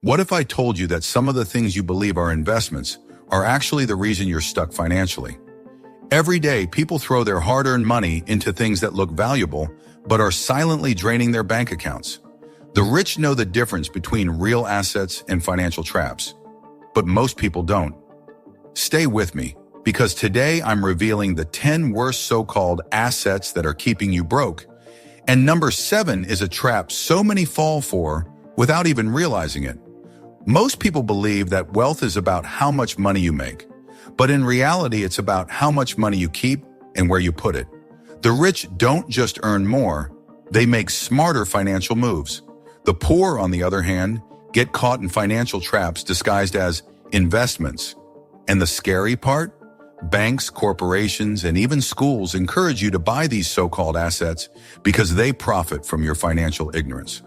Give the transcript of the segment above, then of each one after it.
What if I told you that some of the things you believe are investments are actually the reason you're stuck financially? Every day, people throw their hard-earned money into things that look valuable, but are silently draining their bank accounts. The rich know the difference between real assets and financial traps, but most people don't. Stay with me, because today I'm revealing the 10 worst so-called assets that are keeping you broke. And number 7 is a trap so many fall for without even realizing it. Most people believe that wealth is about how much money you make, but in reality, it's about how much money you keep and where you put it. The rich don't just earn more, they make smarter financial moves. The poor, on the other hand, get caught in financial traps disguised as investments. And the scary part? Banks, corporations, and even schools encourage you to buy these so-called assets because they profit from your financial ignorance.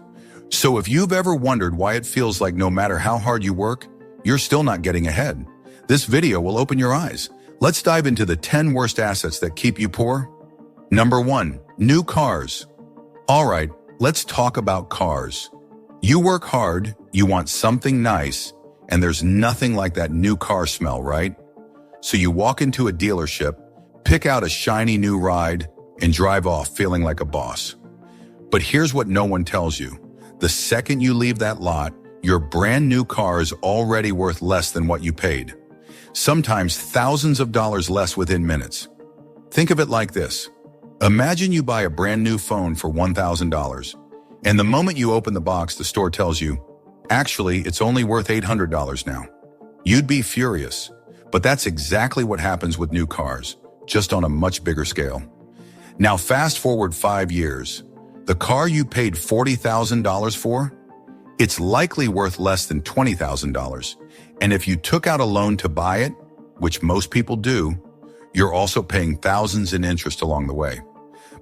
So if you've ever wondered why it feels like no matter how hard you work, you're still not getting ahead, this video will open your eyes. Let's dive into the 10 worst assets that keep you poor. Number 1, new cars. All right, let's talk about cars. You work hard, you want something nice, and there's nothing like that new car smell, right? So you walk into a dealership, pick out a shiny new ride, and drive off feeling like a boss. But here's what no one tells you. The second you leave that lot, your brand new car is already worth less than what you paid. Sometimes thousands of dollars less within minutes. Think of it like this. Imagine you buy a brand new phone for $1,000, and the moment you open the box, the store tells you, actually, it's only worth $800 now. You'd be furious, but that's exactly what happens with new cars, just on a much bigger scale. Now fast forward 5 years. The car you paid $40,000 for, it's likely worth less than $20,000. And if you took out a loan to buy it, which most people do, you're also paying thousands in interest along the way.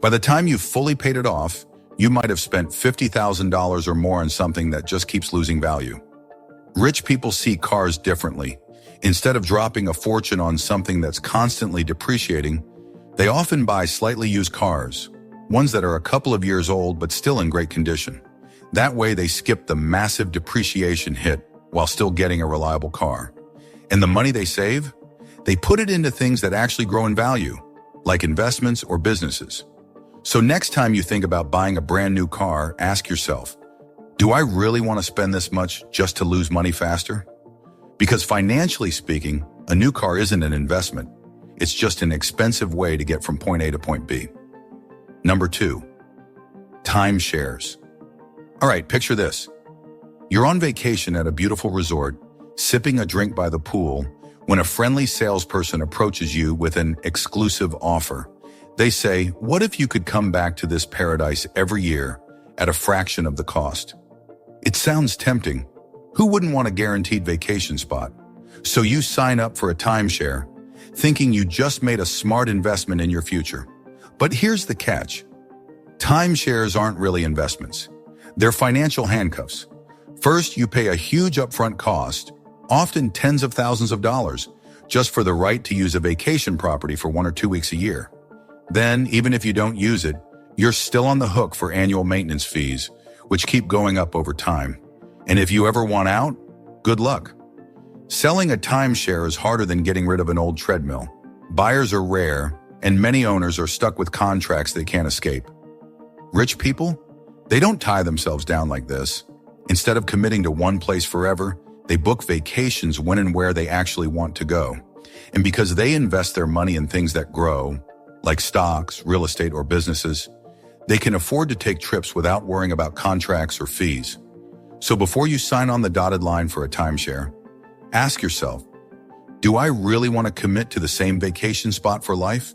By the time you've fully paid it off, you might have spent $50,000 or more on something that just keeps losing value. Rich people see cars differently. Instead of dropping a fortune on something that's constantly depreciating, they often buy slightly used cars, ones that are a couple of years old but still in great condition. That way they skip the massive depreciation hit while still getting a reliable car. And the money they save? They put it into things that actually grow in value, like investments or businesses. So next time you think about buying a brand new car, ask yourself, do I really want to spend this much just to lose money faster? Because financially speaking, a new car isn't an investment. It's just an expensive way to get from point A to point B. Number 2, timeshares. All right, picture this. You're on vacation at a beautiful resort, sipping a drink by the pool, when a friendly salesperson approaches you with an exclusive offer. They say, what if you could come back to this paradise every year at a fraction of the cost? It sounds tempting. Who wouldn't want a guaranteed vacation spot? So you sign up for a timeshare, thinking you just made a smart investment in your future. But here's the catch. Timeshares aren't really investments. They're financial handcuffs. First, you pay a huge upfront cost, often tens of thousands of dollars, just for the right to use a vacation property for 1 or 2 weeks a year. Then, even if you don't use it, you're still on the hook for annual maintenance fees, which keep going up over time. And if you ever want out, good luck. Selling a timeshare is harder than getting rid of an old treadmill. Buyers are rare, and many owners are stuck with contracts they can't escape. Rich people? They don't tie themselves down like this. Instead of committing to one place forever, they book vacations when and where they actually want to go. And because they invest their money in things that grow, like stocks, real estate, or businesses, they can afford to take trips without worrying about contracts or fees. So before you sign on the dotted line for a timeshare, ask yourself, do I really want to commit to the same vacation spot for life?